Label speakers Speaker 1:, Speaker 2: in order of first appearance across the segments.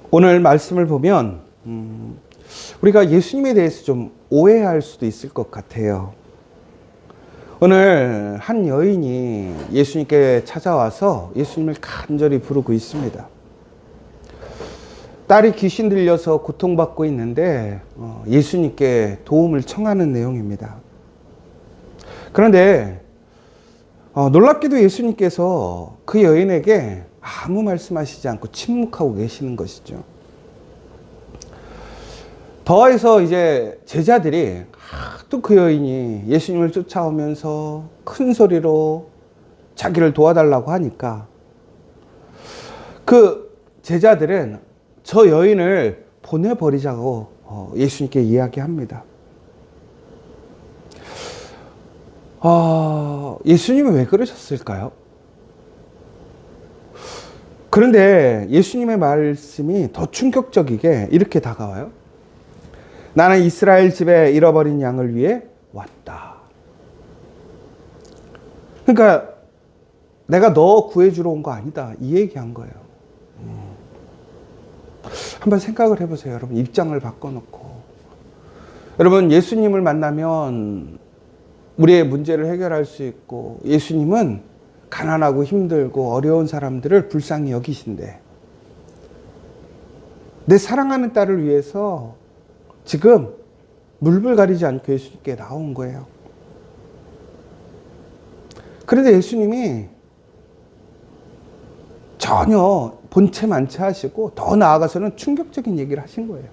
Speaker 1: 오늘 말씀을 보면 우리가 예수님에 대해서 좀 오해할 수도 있을 것 같아요. 오늘 한 여인이 예수님께 찾아와서 예수님을 간절히 부르고 있습니다. 딸이 귀신 들려서 고통받고 있는데 예수님께 도움을 청하는 내용입니다. 그런데 놀랍게도 예수님께서 그 여인에게 아무 말씀하시지 않고 침묵하고 계시는 것이죠. 더해서 이제 제자들이 또 그 여인이 예수님을 쫓아오면서 큰 소리로 자기를 도와달라고 하니까 그 제자들은 저 여인을 보내버리자고 예수님께 이야기합니다. 예수님은 왜 그러셨을까요? 그런데 예수님의 말씀이 더 충격적이게 이렇게 다가와요. 나는 이스라엘 집에 잃어버린 양을 위해 왔다. 그러니까 내가 너 구해주러 온 거 아니다. 이 얘기한 거예요. 한번 생각을 해보세요. 여러분, 입장을 바꿔놓고. 여러분, 예수님을 만나면 우리의 문제를 해결할 수 있고, 예수님은 가난하고 힘들고 어려운 사람들을 불쌍히 여기신데, 내 사랑하는 딸을 위해서 지금 물불 가리지 않고 예수님께 나온 거예요. 그런데 예수님이 전혀 본체 만체하시고 더 나아가서는 충격적인 얘기를 하신 거예요.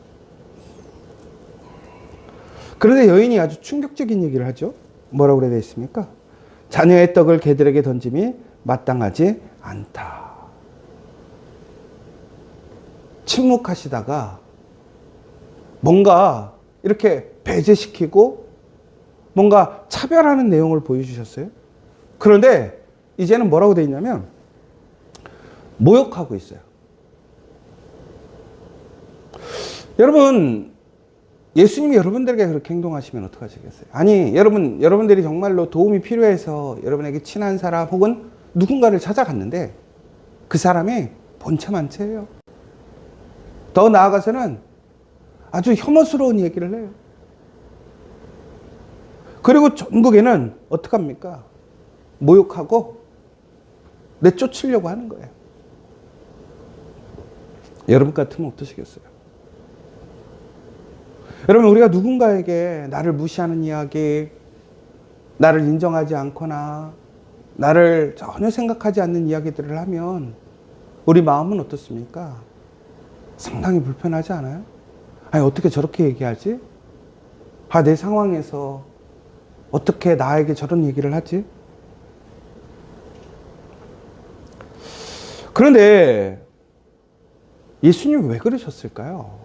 Speaker 1: 그런데 여인이 아주 충격적인 얘기를 하죠. 뭐라고 그래야 되겠습니까? 자녀의 떡을 개들에게 던짐이 마땅하지 않다. 침묵하시다가 뭔가 이렇게 배제시키고 뭔가 차별하는 내용을 보여주셨어요. 그런데 이제는 뭐라고 되어 있냐면 모욕하고 있어요. 여러분, 예수님이 여러분들에게 그렇게 행동하시면 어떡하시겠어요? 아니, 여러분들이 정말로 도움이 필요해서 여러분에게 친한 사람 혹은 누군가를 찾아갔는데 그 사람이 본체만체예요. 더 나아가서는 아주 혐오스러운 얘기를 해요. 그리고 전국에는 어떡합니까? 모욕하고 내쫓으려고 하는 거예요. 여러분 같으면 어떠시겠어요? 여러분, 우리가 누군가에게 나를 무시하는 이야기, 나를 인정하지 않거나 나를 전혀 생각하지 않는 이야기들을 하면 우리 마음은 어떻습니까? 상당히 불편하지 않아요? 아니, 어떻게 저렇게 얘기하지? 내 상황에서 어떻게 나에게 저런 얘기를 하지? 그런데 예수님이 왜 그러셨을까요?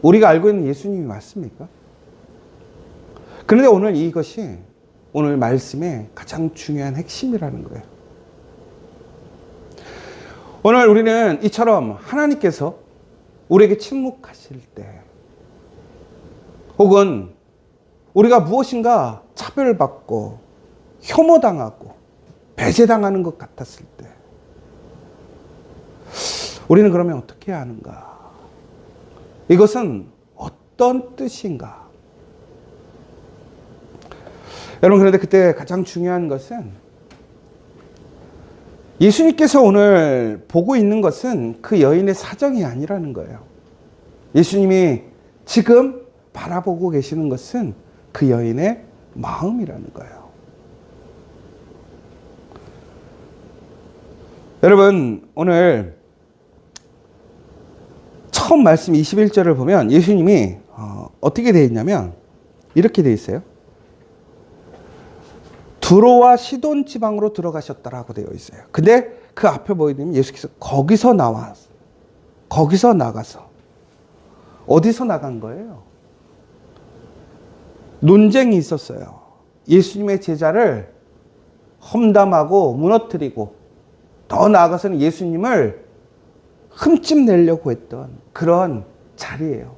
Speaker 1: 우리가 알고 있는 예수님이 맞습니까? 그런데 오늘 이것이 오늘 말씀의 가장 중요한 핵심이라는 거예요. 오늘 우리는 이처럼 하나님께서 우리에게 침묵하실 때, 혹은 우리가 무엇인가 차별받고 혐오당하고 배제당하는 것 같았을 때, 우리는 그러면 어떻게 해야 하는가? 이것은 어떤 뜻인가? 여러분, 그런데 그때 가장 중요한 것은 예수님께서 오늘 보고 있는 것은 그 여인의 사정이 아니라는 거예요. 예수님이 지금 바라보고 계시는 것은 그 여인의 마음이라는 거예요. 여러분, 오늘 처음 말씀 21절을 보면 예수님이 어떻게 되어 있냐면 이렇게 되어 있어요. 두로와 시돈 지방으로 들어가셨다라고 되어 있어요. 근데 그 앞에 보이면 예수께서 거기서 나가서 어디서 나간 거예요? 논쟁이 있었어요. 예수님의 제자를 험담하고 무너뜨리고 더 나아가서는 예수님을 흠집내려고 했던 그런 자리예요.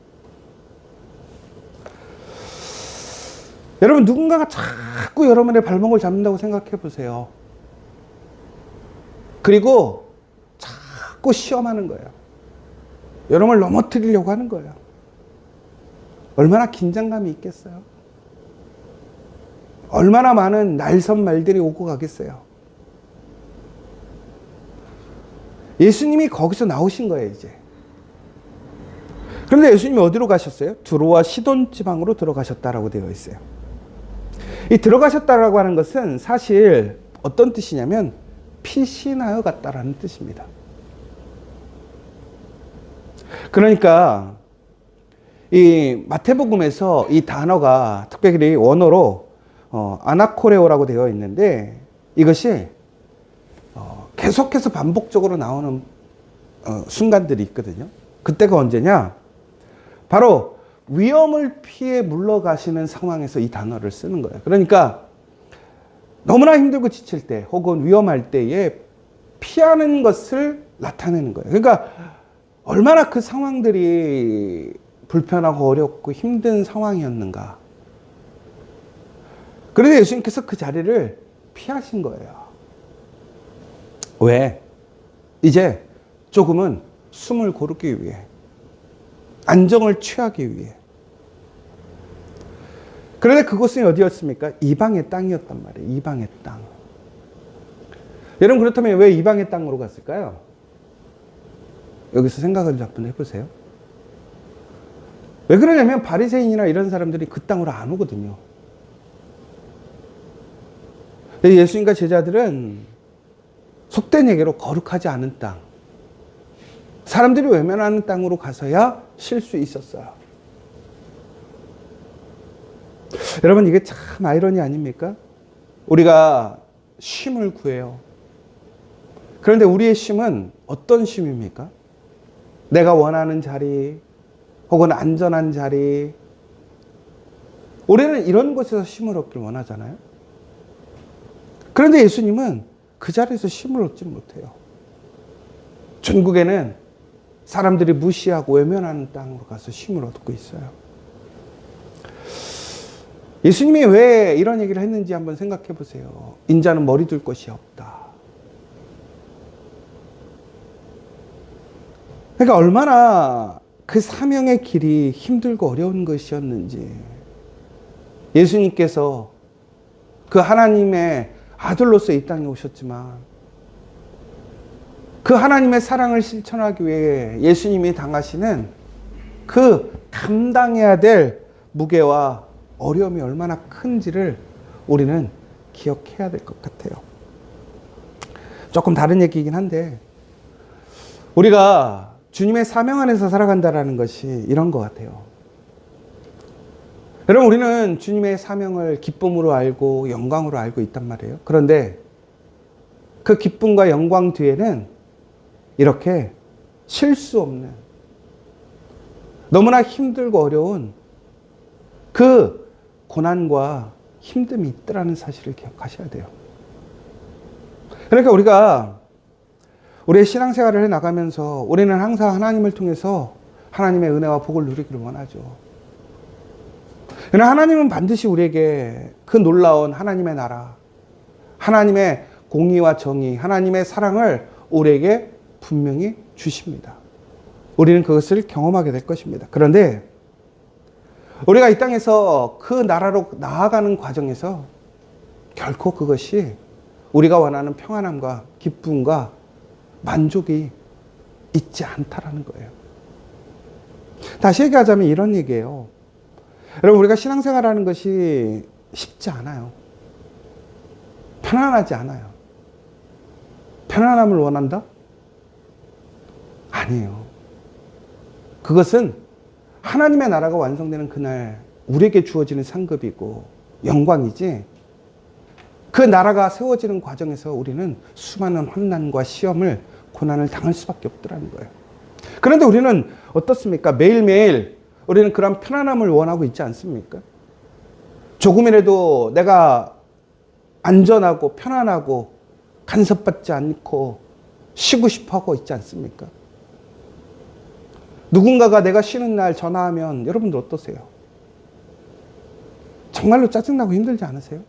Speaker 1: 여러분, 누군가가 자꾸 여러분의 발목을 잡는다고 생각해 보세요. 그리고 자꾸 시험하는 거예요. 여러분을 넘어뜨리려고 하는 거예요. 얼마나 긴장감이 있겠어요? 얼마나 많은 날선 말들이 오고 가겠어요? 예수님이 거기서 나오신 거예요, 이제. 그런데 예수님이 어디로 가셨어요? 두로와 시돈 지방으로 들어가셨다라고 되어 있어요. 이 들어가셨다라고 하는 것은 사실 어떤 뜻이냐면 피신하여 갔다라는 뜻입니다. 그러니까 이 마태복음에서 이 단어가 특별히 원어로 아나코레오라고 되어 있는데 이것이 계속해서 반복적으로 나오는 순간들이 있거든요. 그때가 언제냐? 바로 위험을 피해 물러가시는 상황에서 이 단어를 쓰는 거예요. 그러니까 너무나 힘들고 지칠 때 혹은 위험할 때에 피하는 것을 나타내는 거예요. 그러니까 얼마나 그 상황들이 불편하고 어렵고 힘든 상황이었는가. 그런데 예수님께서 그 자리를 피하신 거예요. 왜? 이제 조금은 숨을 고르기 위해, 안정을 취하기 위해. 그런데 그곳은 어디였습니까? 이방의 땅이었단 말이에요. 이방의 땅. 여러분 그렇다면 왜 이방의 땅으로 갔을까요? 여기서 생각을 한번 해보세요. 왜 그러냐면 바리새인이나 이런 사람들이 그 땅으로 안 오거든요. 예수님과 제자들은 속된 얘기로 거룩하지 않은 땅, 사람들이 외면하는 땅으로 가서야 쉴 수 있었어요. 여러분 이게 참 아이러니 아닙니까? 우리가 쉼을 구해요. 그런데 우리의 쉼은 어떤 쉼입니까? 내가 원하는 자리 혹은 안전한 자리. 우리는 이런 곳에서 쉼을 얻길 원하잖아요. 그런데 예수님은 그 자리에서 쉼을 얻지 못해요. 전국에는 사람들이 무시하고 외면하는 땅으로 가서 쉼을 얻고 있어요. 예수님이 왜 이런 얘기를 했는지 한번 생각해 보세요. 인자는 머리 둘 곳이 없다. 그러니까 얼마나 그 사명의 길이 힘들고 어려운 것이었는지 예수님께서 그 하나님의 아들로서 이 땅에 오셨지만 그 하나님의 사랑을 실천하기 위해 예수님이 당하시는 그 감당해야 될 무게와 어려움이 얼마나 큰지를 우리는 기억해야 될 것 같아요. 조금 다른 얘기이긴 한데 우리가 주님의 사명 안에서 살아간다는 것이 이런 것 같아요. 여러분 우리는 주님의 사명을 기쁨으로 알고 영광으로 알고 있단 말이에요. 그런데 그 기쁨과 영광 뒤에는 이렇게 쉴 수 없는 너무나 힘들고 어려운 그 고난과 힘듦이 있더라는 사실을 기억하셔야 돼요. 그러니까 우리가 우리의 신앙생활을 해나가면서 우리는 항상 하나님을 통해서 하나님의 은혜와 복을 누리기를 원하죠. 그러나 하나님은 반드시 우리에게 그 놀라운 하나님의 나라, 하나님의 공의와 정의, 하나님의 사랑을 우리에게 분명히 주십니다. 우리는 그것을 경험하게 될 것입니다. 그런데 우리가 이 땅에서 그 나라로 나아가는 과정에서 결코 그것이 우리가 원하는 평안함과 기쁨과 만족이 있지 않다라는 거예요. 다시 얘기하자면 이런 얘기예요. 여러분 우리가 신앙생활하는 것이 쉽지 않아요. 편안하지 않아요. 편안함을 원한다? 아니에요. 그것은 하나님의 나라가 완성되는 그날 우리에게 주어지는 상급이고 영광이지, 그 나라가 세워지는 과정에서 우리는 수많은 환난과 시험을, 고난을 당할 수밖에 없더라는 거예요. 그런데 우리는 어떻습니까? 매일매일 우리는 그런 편안함을 원하고 있지 않습니까? 조금이라도 내가 안전하고 편안하고 간섭받지 않고 쉬고 싶어 하고 있지 않습니까? 누군가가 내가 쉬는 날 전화하면 여러분들 어떠세요? 정말로 짜증나고 힘들지 않으세요?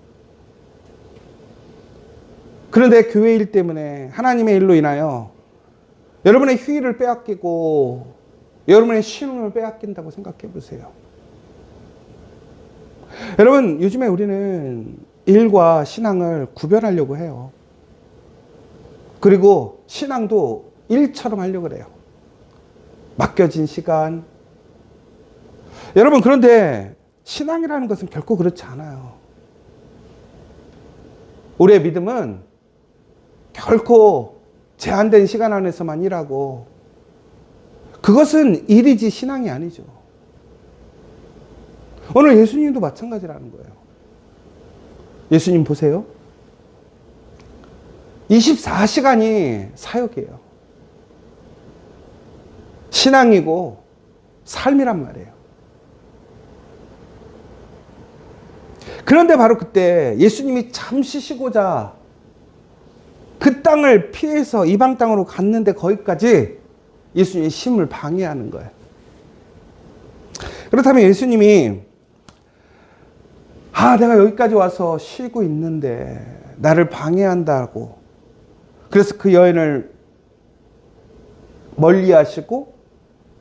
Speaker 1: 그런데 교회 일 때문에, 하나님의 일로 인하여 여러분의 휴일을 빼앗기고 여러분의 신앙을 빼앗긴다고 생각해 보세요. 여러분, 요즘에 우리는 일과 신앙을 구별하려고 해요. 그리고 신앙도 일처럼 하려고 그래요. 맡겨진 시간. 여러분, 그런데 신앙이라는 것은 결코 그렇지 않아요. 우리의 믿음은 결코 제한된 시간 안에서만 일하고, 그것은 일이지 신앙이 아니죠. 오늘 예수님도 마찬가지라는 거예요. 예수님 보세요. 24시간이 사역이에요. 신앙이고 삶이란 말이에요. 그런데 바로 그때 예수님이 잠시 쉬고자 그 땅을 피해서 이방 땅으로 갔는데 거기까지 예수님의 쉼을 방해하는 거예요. 그렇다면 예수님이 내가 여기까지 와서 쉬고 있는데 나를 방해한다고, 그래서 그 여인을 멀리 하시고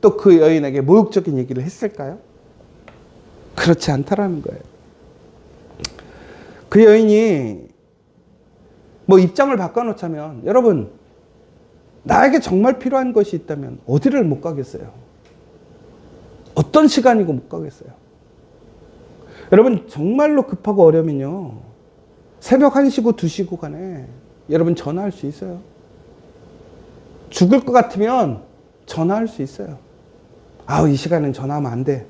Speaker 1: 또 그 여인에게 모욕적인 얘기를 했을까요? 그렇지 않다라는 거예요. 그 여인이 입장을 바꿔놓자면, 여러분, 나에게 정말 필요한 것이 있다면 어디를 못 가겠어요? 어떤 시간이고 못 가겠어요? 여러분, 정말로 급하고 어려면요, 새벽 1시고 2시고 간에 여러분 전화할 수 있어요. 죽을 것 같으면 전화할 수 있어요. 이 시간엔 전화하면 안 돼.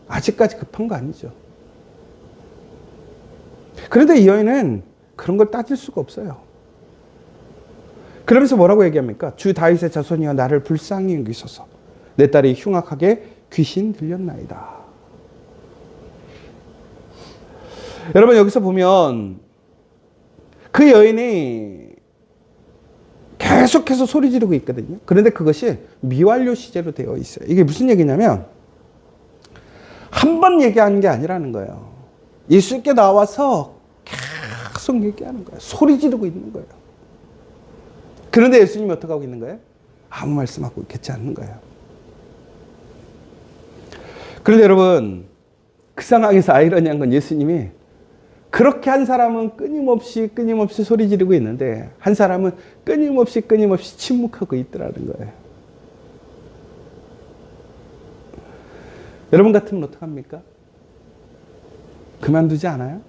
Speaker 1: 아직까지 급한 거 아니죠. 그런데 이 여인은 그런 걸 따질 수가 없어요. 그러면서 뭐라고 얘기합니까? 주 다윗의 자손이여 나를 불쌍히 여기소서. 내 딸이 흉악하게 귀신 들렸나이다. 여러분, 여기서 보면 그 여인이 계속해서 소리 지르고 있거든요. 그런데 그것이 미완료 시제로 되어 있어요. 이게 무슨 얘기냐면 한 번 얘기하는 게 아니라는 거예요. 예수님께 나와서 계속 얘기하는 거예요. 소리 지르고 있는 거예요. 그런데 예수님이 어떻게 하고 있는 거예요? 아무 말씀하고 있지 않는 거예요. 그런데 여러분, 그 상황에서 아이러니한 건 예수님이 그렇게 한 사람은 끊임없이 소리 지르고 있는데 한 사람은 끊임없이 침묵하고 있더라는 거예요. 여러분 같으면 어떡합니까? 그만두지 않아요?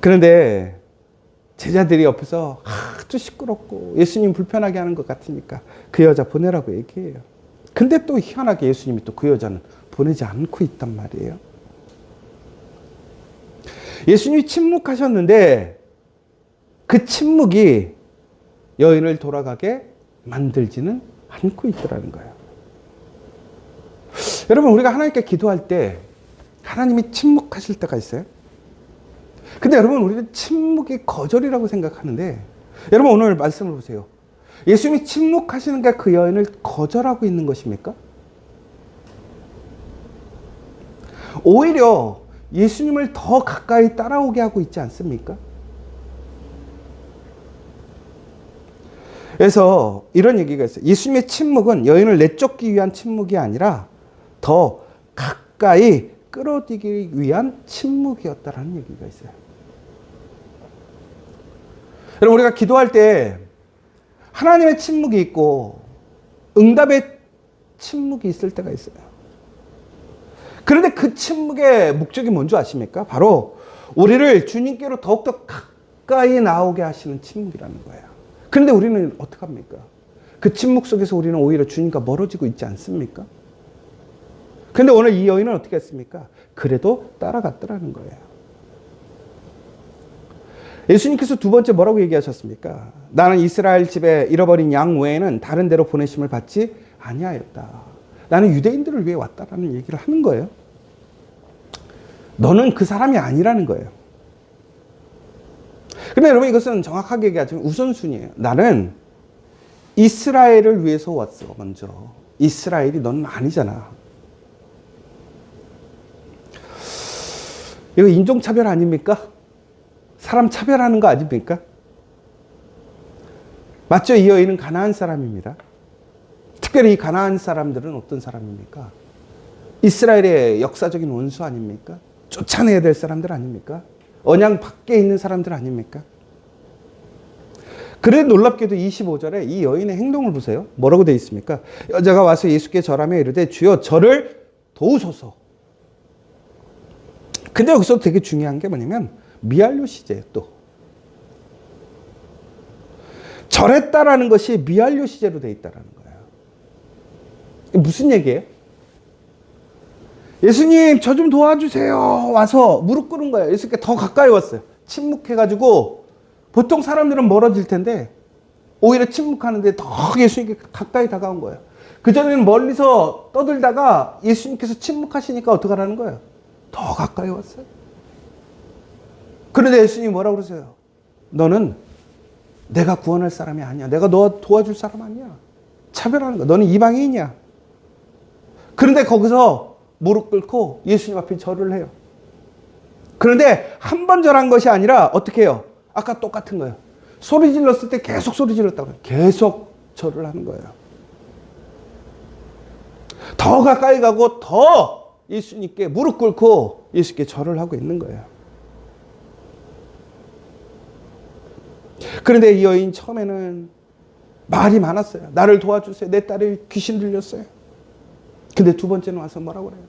Speaker 1: 그런데 제자들이 옆에서 아주 시끄럽고 예수님 불편하게 하는 것 같으니까 그 여자 보내라고 얘기해요. 근데 또 희한하게 예수님이 또 그 여자는 보내지 않고 있단 말이에요. 예수님이 침묵하셨는데 그 침묵이 여인을 돌아가게 만들지는 않고 있더라는 거예요. 여러분, 우리가 하나님께 기도할 때 하나님이 침묵하실 때가 있어요. 근데 여러분, 우리는 침묵이 거절이라고 생각하는데, 여러분 오늘 말씀을 보세요. 예수님이 침묵하시는 게 그 여인을 거절하고 있는 것입니까? 오히려 예수님을 더 가까이 따라오게 하고 있지 않습니까? 그래서 이런 얘기가 있어요. 예수님의 침묵은 여인을 내쫓기 위한 침묵이 아니라 더 가까이 끌어들이기 위한 침묵이었다라는 얘기가 있어요. 여러분, 우리가 기도할 때 하나님의 침묵이 있고 응답의 침묵이 있을 때가 있어요. 그런데 그 침묵의 목적이 뭔지 아십니까? 바로 우리를 주님께로 더욱더 가까이 나오게 하시는 침묵이라는 거예요. 그런데 우리는 어떡합니까? 그 침묵 속에서 우리는 오히려 주님과 멀어지고 있지 않습니까? 그런데 오늘 이 여인은 어떻게 했습니까? 그래도 따라갔더라는 거예요. 예수님께서 두 번째 뭐라고 얘기하셨습니까? 나는 이스라엘 집에 잃어버린 양 외에는 다른 데로 보내심을 받지 아니하였다. 나는 유대인들을 위해 왔다라는 얘기를 하는 거예요. 너는 그 사람이 아니라는 거예요. 그런데 여러분, 이것은 정확하게 얘기하자면 우선순위예요. 나는 이스라엘을 위해서 왔어. 먼저 이스라엘이 너는 아니잖아. 이거 인종차별 아닙니까? 사람 차별하는 거 아닙니까? 맞죠? 이 여인은 가나안 사람입니다. 특별히 이 가나안 사람들은 어떤 사람입니까? 이스라엘의 역사적인 원수 아닙니까? 쫓아내야 될 사람들 아닙니까? 언양 밖에 있는 사람들 아닙니까? 그래 놀랍게도 25절에 이 여인의 행동을 보세요. 뭐라고 되어 있습니까? 여자가 와서 예수께 절하며 이르되 주여 저를 도우소서. 근데 여기서 되게 중요한 게 뭐냐면 미알료 시제예요. 또 절했다라는 것이 미알료 시제로 되어 있다라는 거예요. 이게 무슨 얘기예요? 예수님 저 좀 도와주세요. 와서 무릎 꿇은 거예요. 예수님께 더 가까이 왔어요. 침묵해가지고 보통 사람들은 멀어질 텐데 오히려 침묵하는데 더 예수님께 가까이 다가온 거예요. 그전에는 멀리서 떠들다가 예수님께서 침묵하시니까 어떡하라는 거예요? 더 가까이 왔어요. 그런데 예수님이 뭐라고 그러세요? 너는 내가 구원할 사람이 아니야. 내가 너 도와줄 사람 아니야. 차별하는 거야. 너는 이방인이야. 그런데 거기서 무릎 꿇고 예수님 앞에 절을 해요. 그런데 한 번 절한 것이 아니라 어떻게 해요? 아까 똑같은 거예요. 소리 질렀을 때 계속 소리 질렀다고 해요. 계속 절을 하는 거예요. 더 가까이 가고 더 예수님께 무릎 꿇고 예수님께 절을 하고 있는 거예요. 그런데 이 여인 처음에는 말이 많았어요. 나를 도와주세요. 내 딸이 귀신 들렸어요. 근데 두 번째는 와서 뭐라고 그래요?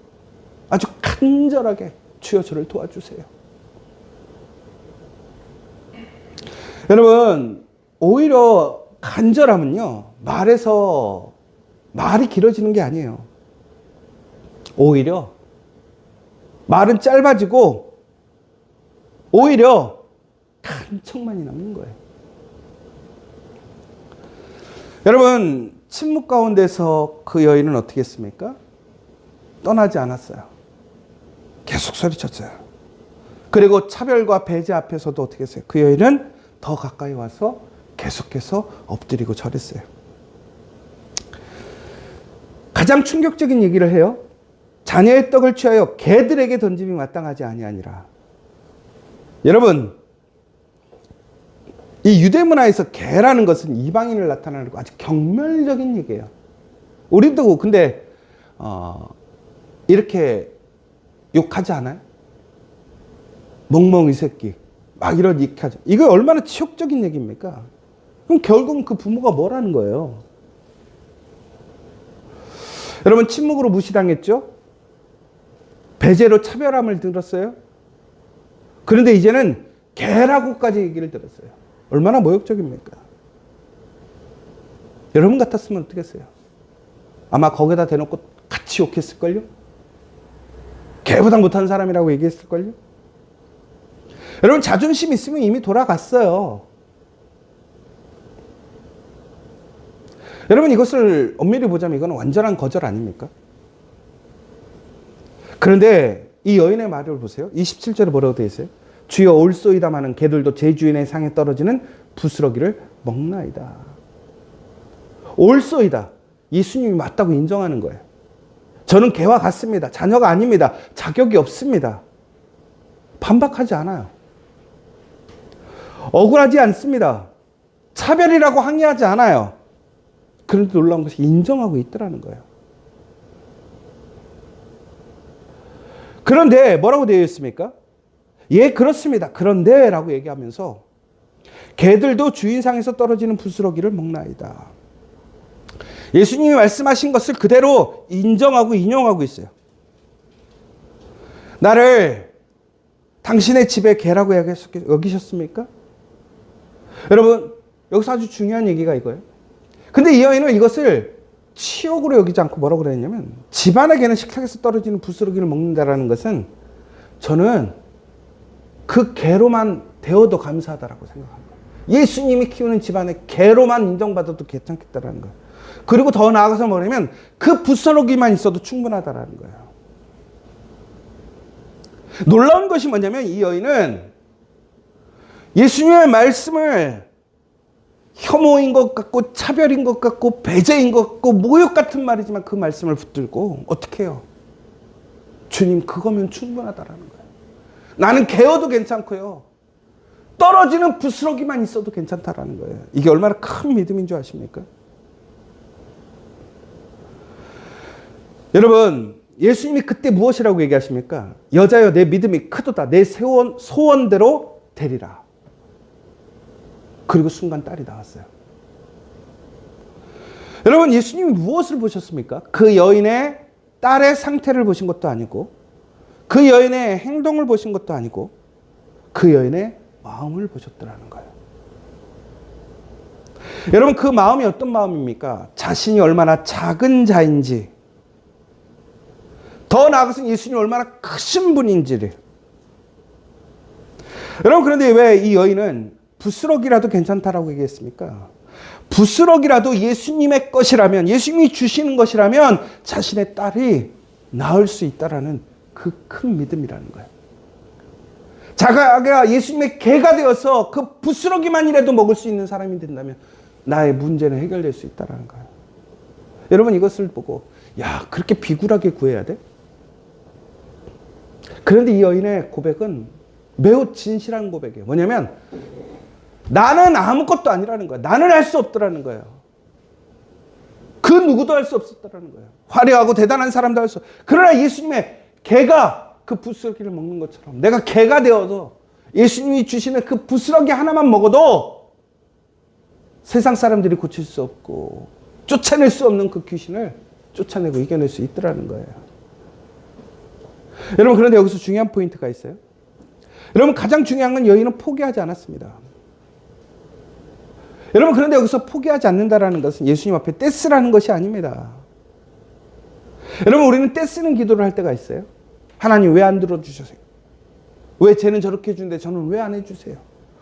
Speaker 1: 아주 간절하게 주여 저를 도와주세요. 여러분 오히려 간절함은요 말에서 말이 길어지는 게 아니에요. 오히려 말은 짧아지고 오히려 간청만이 남는 거예요. 여러분 침묵 가운데서 그 여인은 어떻게 했습니까? 떠나지 않았어요. 계속 소리쳤어요. 그리고 차별과 배제 앞에서도 어떻게 했어요? 그 여인은 더 가까이 와서 계속해서 엎드리고 절했어요. 가장 충격적인 얘기를 해요. 자녀의 떡을 취하여 개들에게 던짐이 마땅하지 아니하니라. 여러분 이 유대 문화에서 개라는 것은 이방인을 나타내는 아주 경멸적인 얘기예요. 우리도 근데 이렇게 욕하지 않아요? 멍멍이 새끼 막 이런 얘기하죠. 이거 얼마나 치욕적인 얘기입니까? 그럼 결국은 그 부모가 뭐라는 거예요? 여러분 침묵으로 무시당했죠? 배제로 차별함을 들었어요? 그런데 이제는 개라고까지 얘기를 들었어요. 얼마나 모욕적입니까? 여러분 같았으면 어떻게 했어요? 아마 거기다 대놓고 같이 욕했을걸요? 개보다 못한 사람이라고 얘기했을걸요? 여러분 자존심 있으면 이미 돌아갔어요. 여러분 이것을 엄밀히 보자면 이건 완전한 거절 아닙니까? 그런데 이 여인의 말을 보세요. 27절에 뭐라고 되어 있어요? 주여 올소이다마는 개들도 제 주인의 상에 떨어지는 부스러기를 먹나이다. 올소이다. 예수님이 맞다고 인정하는 거예요. 저는 개와 같습니다. 자녀가 아닙니다. 자격이 없습니다. 반박하지 않아요. 억울하지 않습니다. 차별이라고 항의하지 않아요. 그런데 놀라운 것이 인정하고 있더라는 거예요. 그런데 뭐라고 되어 있습니까? 예, 그렇습니다. 그런데 라고 얘기하면서 개들도 주인상에서 떨어지는 부스러기를 먹나이다. 예수님이 말씀하신 것을 그대로 인정하고 인용하고 있어요. 나를 당신의 집에 개라고 여기셨습니까? 여러분 여기서 아주 중요한 얘기가 이거예요. 근데 이 여인은 이것을 치욕으로 여기지 않고 뭐라고 그랬냐면 집안의 개는 식탁에서 떨어지는 부스러기를 먹는다라는 것은 저는 그 개로만 되어도 감사하다라고 생각합니다. 예수님이 키우는 집안의 개로만 인정받아도 괜찮겠다라는 거예요. 그리고 더 나아가서 뭐냐면 그 부스러기만 있어도 충분하다라는 거예요. 놀라운 것이 뭐냐면 이 여인은 예수님의 말씀을 혐오인 것 같고 차별인 것 같고 배제인 것 같고 모욕 같은 말이지만 그 말씀을 붙들고 어떻게 해요? 주님 그거면 충분하다라는 거예요. 나는 개어도 괜찮고요. 떨어지는 부스러기만 있어도 괜찮다라는 거예요. 이게 얼마나 큰 믿음인 줄 아십니까? 여러분, 예수님이 그때 무엇이라고 얘기하십니까? 여자여 내 믿음이 크도다. 내 소원대로 되리라. 그리고 순간 딸이 나왔어요. 여러분, 예수님이 무엇을 보셨습니까? 그 여인의 딸의 상태를 보신 것도 아니고, 그 여인의 행동을 보신 것도 아니고, 그 여인의 마음을 보셨더라는 거예요. 여러분, 그 마음이 어떤 마음입니까? 자신이 얼마나 작은 자인지, 더 나아가서 예수님이 얼마나 크신 분인지를. 여러분, 그런데 왜 이 여인은 부스럭이라도 괜찮다라고 얘기했습니까? 부스럭이라도 예수님의 것이라면, 예수님이 주시는 것이라면 자신의 딸이 낳을 수 있다라는 그 큰 믿음이라는 거예요. 자기가 예수님의 개가 되어서 그 부스러기만이라도 먹을 수 있는 사람이 된다면 나의 문제는 해결될 수 있다는 거예요. 여러분, 이것을 보고 야, 그렇게 비굴하게 구해야 돼? 그런데 이 여인의 고백은 매우 진실한 고백이에요. 뭐냐면 나는 아무것도 아니라는 거예요. 나는 할 수 없더라는 거예요. 그 누구도 할 수 없었다는 거예요. 화려하고 대단한 사람도 할 수 없어요. 그러나 예수님의 개가 그 부스러기를 먹는 것처럼 내가 개가 되어서 예수님이 주시는 그 부스러기 하나만 먹어도 세상 사람들이 고칠 수 없고 쫓아낼 수 없는 그 귀신을 쫓아내고 이겨낼 수 있더라는 거예요. 여러분, 그런데 여기서 중요한 포인트가 있어요. 여러분, 가장 중요한 건 여인은 포기하지 않았습니다. 여러분, 그런데 여기서 포기하지 않는다라는 것은 예수님 앞에 떼쓰라는 것이 아닙니다. 여러분, 우리는 떼쓰는 기도를 할 때가 있어요. 하나님 왜 안 들어주셨어요? 왜 쟤는 저렇게 해주는데 저는 왜 안 해주세요?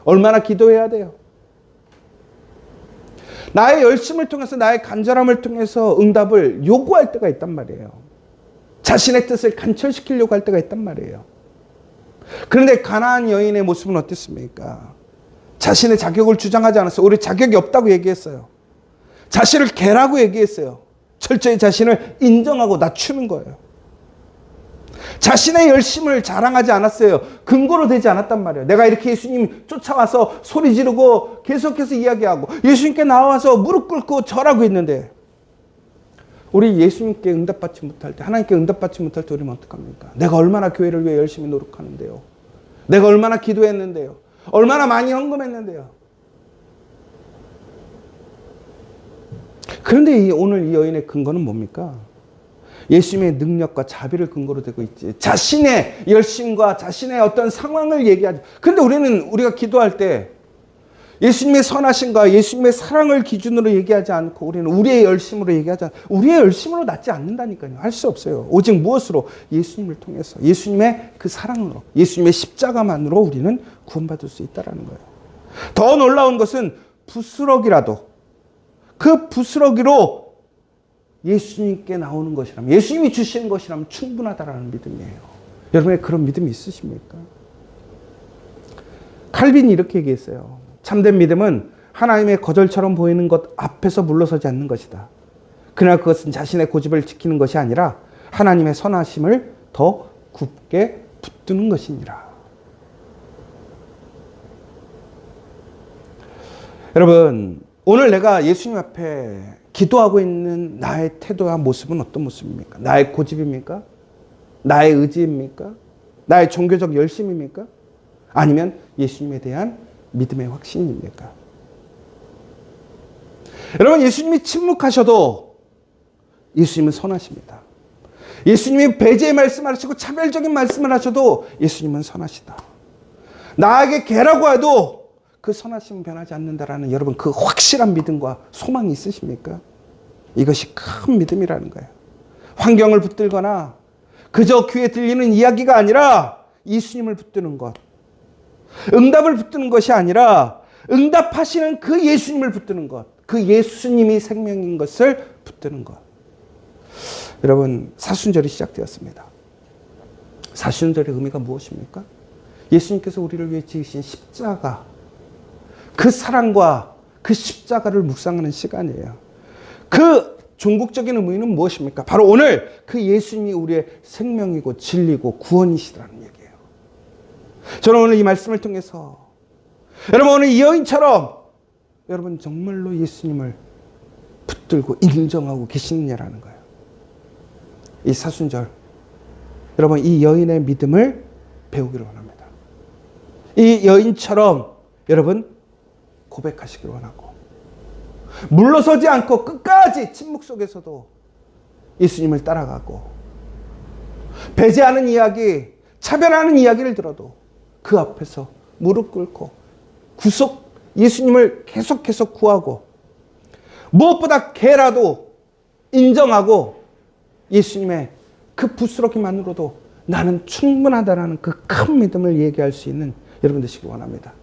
Speaker 1: 얼마나 기도해야 돼요? 나의 열심을 통해서, 나의 간절함을 통해서 응답을 요구할 때가 있단 말이에요. 자신의 뜻을 간철시키려고 할 때가 있단 말이에요. 그런데 가나안 여인의 모습은 어땠습니까? 자신의 자격을 주장하지 않았어요. 오히려 자격이 없다고 얘기했어요. 자신을 개라고 얘기했어요. 철저히 자신을 인정하고 낮추는 거예요. 자신의 열심을 자랑하지 않았어요. 근거로 되지 않았단 말이에요. 내가 이렇게 예수님 쫓아와서 소리 지르고 계속해서 이야기하고 예수님께 나와서 무릎 꿇고 절하고 있는데 우리 예수님께 응답받지 못할 때, 하나님께 응답받지 못할 때 우리는 어떡합니까? 내가 얼마나 교회를 위해 열심히 노력하는데요. 내가 얼마나 기도했는데요. 얼마나 많이 헌금했는데요. 그런데 오늘 이 여인의 근거는 뭡니까? 예수님의 능력과 자비를 근거로 되고 있지. 자신의 열심과 자신의 어떤 상황을 얘기하죠. 그런데 우리가 기도할 때 예수님의 선하심과 예수님의 사랑을 기준으로 얘기하지 않고 우리는 우리의 열심으로 얘기하지 않고 우리의 열심으로 낫지 않는다니까요. 할 수 없어요. 오직 무엇으로? 예수님을 통해서 예수님의 그 사랑으로 예수님의 십자가만으로 우리는 구원받을 수 있다는 거예요. 더 놀라운 것은 부스러기라도 그 부스러기로 예수님께 나오는 것이라면 예수님이 주시는 것이라면 충분하다라는 믿음이에요. 여러분의 그런 믿음이 있으십니까? 칼빈이 이렇게 얘기했어요. 참된 믿음은 하나님의 거절처럼 보이는 것 앞에서 물러서지 않는 것이다. 그러나 그것은 자신의 고집을 지키는 것이 아니라 하나님의 선하심을 더 굳게 붙드는 것이니라. 여러분, 오늘 내가 예수님 앞에 기도하고 있는 나의 태도와 모습은 어떤 모습입니까? 나의 고집입니까? 나의 의지입니까? 나의 종교적 열심입니까? 아니면 예수님에 대한 믿음의 확신입니까? 여러분, 예수님이 침묵하셔도 예수님은 선하십니다. 예수님이 배제의 말씀을 하시고 차별적인 말씀을 하셔도 예수님은 선하시다. 나에게 개라고 해도 그 선하심은 변하지 않는다라는 여러분 그 확실한 믿음과 소망이 있으십니까? 이것이 큰 믿음이라는 거예요. 환경을 붙들거나 그저 귀에 들리는 이야기가 아니라 예수님을 붙드는 것. 응답을 붙드는 것이 아니라 응답하시는 그 예수님을 붙드는 것. 그 예수님이 생명인 것을 붙드는 것. 여러분, 사순절이 시작되었습니다. 사순절의 의미가 무엇입니까? 예수님께서 우리를 위해 지으신 십자가, 그 사랑과 그 십자가를 묵상하는 시간이에요. 그 종국적인 의미는 무엇입니까? 바로 오늘 그 예수님이 우리의 생명이고 진리고 구원이시라는 얘기예요. 저는 오늘 이 말씀을 통해서 여러분 오늘 이 여인처럼 여러분 정말로 예수님을 붙들고 인정하고 계시느냐라는 거예요. 이 사순절, 여러분 이 여인의 믿음을 배우기를 원합니다. 이 여인처럼 여러분 고백하시기를 원하고, 물러서지 않고 끝까지 침묵 속에서도 예수님을 따라가고, 배제하는 이야기, 차별하는 이야기를 들어도 그 앞에서 무릎 꿇고 예수님을 계속해서 구하고, 무엇보다 개라도 인정하고 예수님의 그 부스러기만으로도 나는 충분하다라는 그 큰 믿음을 얘기할 수 있는 여러분 되시기 원합니다.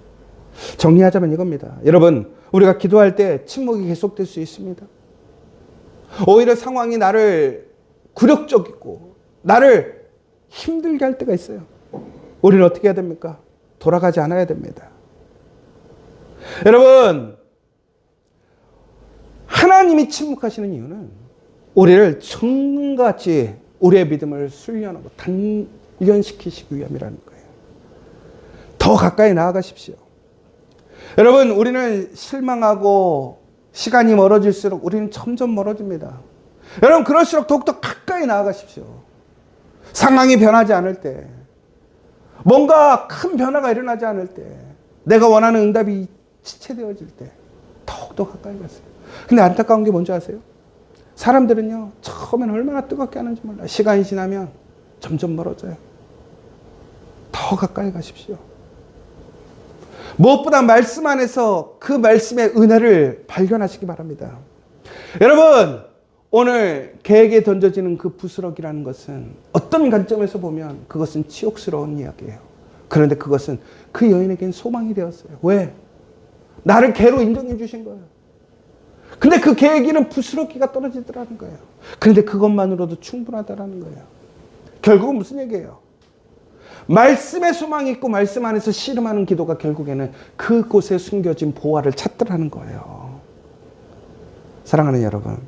Speaker 1: 정리하자면 이겁니다. 여러분, 우리가 기도할 때 침묵이 계속될 수 있습니다. 오히려 상황이 나를 굴욕적이고 나를 힘들게 할 때가 있어요. 우리는 어떻게 해야 됩니까? 돌아가지 않아야 됩니다. 여러분, 하나님이 침묵하시는 이유는 우리를 청같이 우리의 믿음을 훈련하고 단련시키시기 위함이라는 거예요. 더 가까이 나아가십시오. 여러분, 우리는 실망하고 시간이 멀어질수록 우리는 점점 멀어집니다. 여러분, 그럴수록 더욱더 가까이 나아가십시오. 상황이 변하지 않을 때, 뭔가 큰 변화가 일어나지 않을 때, 내가 원하는 응답이 지체되어질 때 더욱더 가까이 갔어요. 근데 안타까운 게 뭔지 아세요? 사람들은요, 처음에는 얼마나 뜨겁게 하는지 몰라요. 시간이 지나면 점점 멀어져요. 더 가까이 가십시오. 무엇보다 말씀 안에서 그 말씀의 은혜를 발견하시기 바랍니다. 여러분, 오늘 개에게 던져지는 그 부스러기라는 것은 어떤 관점에서 보면 그것은 치욕스러운 이야기예요. 그런데 그것은 그 여인에겐 소망이 되었어요. 왜? 나를 개로 인정해 주신 거예요. 근데 그 개에게는 부스러기가 떨어지더라는 거예요. 그런데 그것만으로도 충분하다라는 거예요. 결국은 무슨 얘기예요? 말씀에 소망이 있고 말씀 안에서 씨름하는 기도가 결국에는 그곳에 숨겨진 보화를 찾더라는 거예요. 사랑하는 여러분,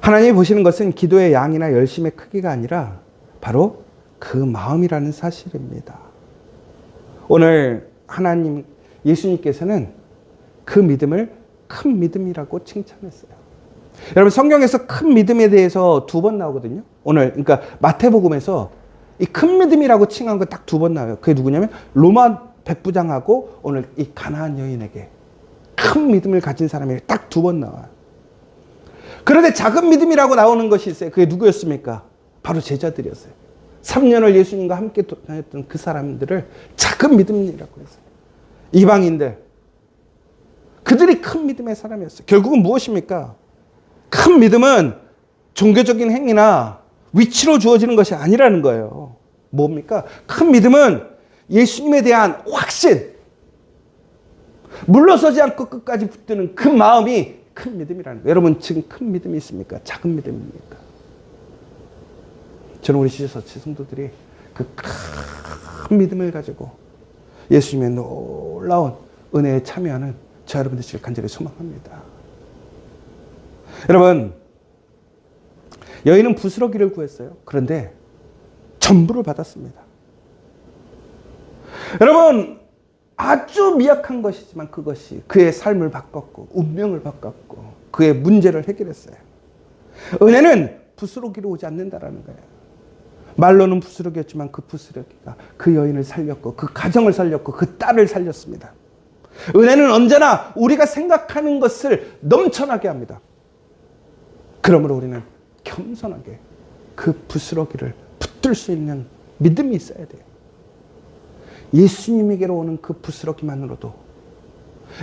Speaker 1: 하나님이 보시는 것은 기도의 양이나 열심의 크기가 아니라 바로 그 마음이라는 사실입니다. 오늘 하나님, 예수님께서는 그 믿음을 큰 믿음이라고 칭찬했어요. 여러분, 성경에서 큰 믿음에 대해서 2번 나오거든요. 오늘, 그러니까 마태복음에서 이 큰 믿음이라고 칭한 거 딱 2번 나와요. 그게 누구냐면 로마 백부장하고 오늘 이 가나안 여인에게 큰 믿음을 가진 사람이 딱 2번 나와요. 그런데 작은 믿음이라고 나오는 것이 있어요. 그게 누구였습니까? 바로 제자들이었어요. 3년을 예수님과 함께 다녔던 그 사람들을 작은 믿음이라고 했어요. 이방인들, 그들이 큰 믿음의 사람이었어요. 결국은 무엇입니까? 큰 믿음은 종교적인 행위나 위치로 주어지는 것이 아니라는 거예요. 뭡니까? 큰 믿음은 예수님에 대한 확신, 물러서지 않고 끝까지 붙드는 그 마음이 큰 믿음이라는 거예요. 여러분, 지금 큰 믿음이 있습니까? 작은 믿음입니까? 저는 우리 지저처치 성도들이 그 큰 믿음을 가지고 예수님의 놀라운 은혜에 참여하는 저 여러분 되시길 간절히 소망합니다. 여러분, 여인은 부스러기를 구했어요. 그런데 전부를 받았습니다. 여러분, 아주 미약한 것이지만 그것이 그의 삶을 바꿨고 운명을 바꿨고 그의 문제를 해결했어요. 은혜는 부스러기로 오지 않는다라는 거예요. 말로는 부스러기였지만 그 부스러기가 그 여인을 살렸고 그 가정을 살렸고 그 딸을 살렸습니다. 은혜는 언제나 우리가 생각하는 것을 넘쳐나게 합니다. 그러므로 우리는 겸손하게 그 부스러기를 붙들 수 있는 믿음이 있어야 돼요. 예수님에게로 오는 그 부스러기만으로도,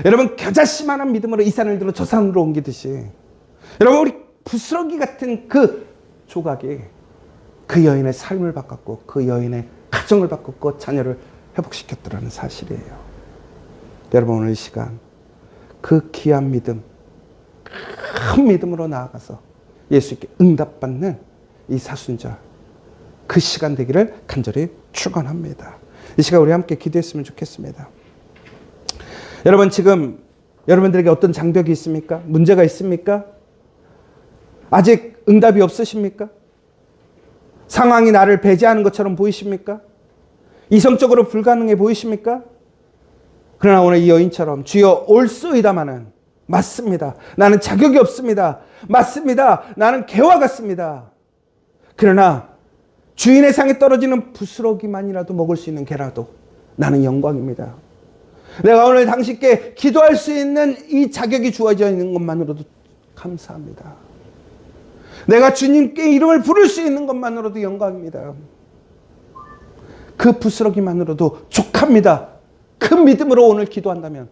Speaker 1: 여러분, 겨자씨만한 믿음으로 이 산을 들어 저 산으로 옮기듯이, 여러분, 우리 부스러기 같은 그 조각이 그 여인의 삶을 바꿨고 그 여인의 가정을 바꿨고 자녀를 회복시켰더라는 사실이에요. 여러분, 오늘 이 시간 그 귀한 믿음, 큰 믿음으로 나아가서 예수께 응답받는 이 사순절, 그 시간 되기를 간절히 축원합니다. 이 시간 우리 함께 기도했으면 좋겠습니다. 여러분, 지금 여러분들에게 어떤 장벽이 있습니까? 문제가 있습니까? 아직 응답이 없으십니까? 상황이 나를 배제하는 것처럼 보이십니까? 이성적으로 불가능해 보이십니까? 그러나 오늘 이 여인처럼 주여 올소이다마는 맞습니다. 나는 자격이 없습니다. 맞습니다. 나는 개와 같습니다. 그러나 주인의 상에 떨어지는 부스러기만이라도 먹을 수 있는 개라도 나는 영광입니다. 내가 오늘 당신께 기도할 수 있는 이 자격이 주어져 있는 것만으로도 감사합니다. 내가 주님께 이름을 부를 수 있는 것만으로도 영광입니다. 그 부스러기만으로도 족합니다. 큰 믿음으로 오늘 기도한다면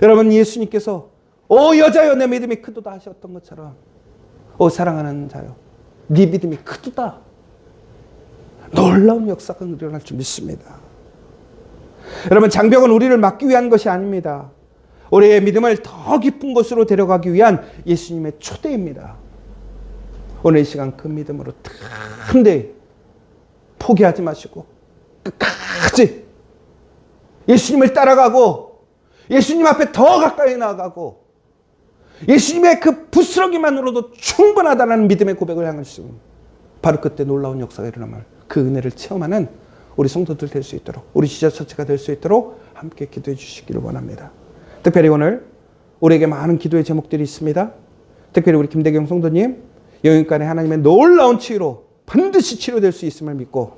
Speaker 1: 여러분, 예수님께서 오 여자여 내 믿음이 크도다 하셨던 것처럼 오 사랑하는 자여 네 믿음이 크도다, 놀라운 역사가 일어날 줄 믿습니다. 여러분, 장벽은 우리를 막기 위한 것이 아닙니다. 우리의 믿음을 더 깊은 곳으로 데려가기 위한 예수님의 초대입니다. 오늘 이 시간 그 믿음으로 담대히 포기하지 마시고 끝까지 예수님을 따라가고 예수님 앞에 더 가까이 나아가고 예수님의 그 부스러기만으로도 충분하다는 믿음의 고백을 향할 수 있는, 바로 그때 놀라운 역사가 일어나면 그 은혜를 체험하는 우리 성도들 될 수 있도록, 우리 지자체가 될 수 있도록 함께 기도해 주시기를 원합니다. 특별히 오늘 우리에게 많은 기도의 제목들이 있습니다. 특별히 우리 김대경 성도님 영육간에 하나님의 놀라운 치유로 반드시 치료될 수 있음을 믿고,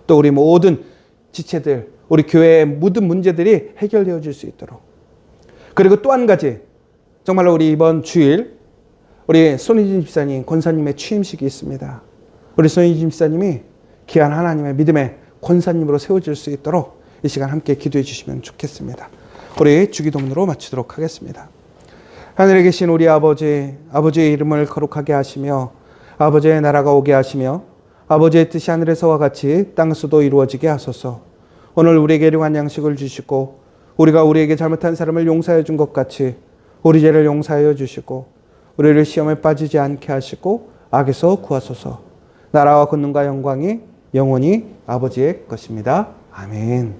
Speaker 1: 또 우리 모든 지체들, 우리 교회의 모든 문제들이 해결되어질 수 있도록, 그리고 또 한 가지, 정말로 우리 이번 주일 우리 손희진 집사님, 권사님의 취임식이 있습니다. 우리 손희진 집사님이 귀한 하나님의 믿음의 권사님으로 세워질 수 있도록 이 시간 함께 기도해 주시면 좋겠습니다. 우리 주기도문으로 마치도록 하겠습니다. 하늘에 계신 우리 아버지, 아버지의 이름을 거룩하게 하시며 아버지의 나라가 오게 하시며 아버지의 뜻이 하늘에서와 같이 땅에서도 이루어지게 하소서. 오늘 우리에게 일용할 양식을 주시고 우리가 우리에게 잘못한 사람을 용서해 준 것 같이 우리 죄를 용서하여 주시고 우리를 시험에 빠지지 않게 하시고 악에서 구하소서. 나라와 권능과 영광이 영원히 아버지의 것입니다. 아멘.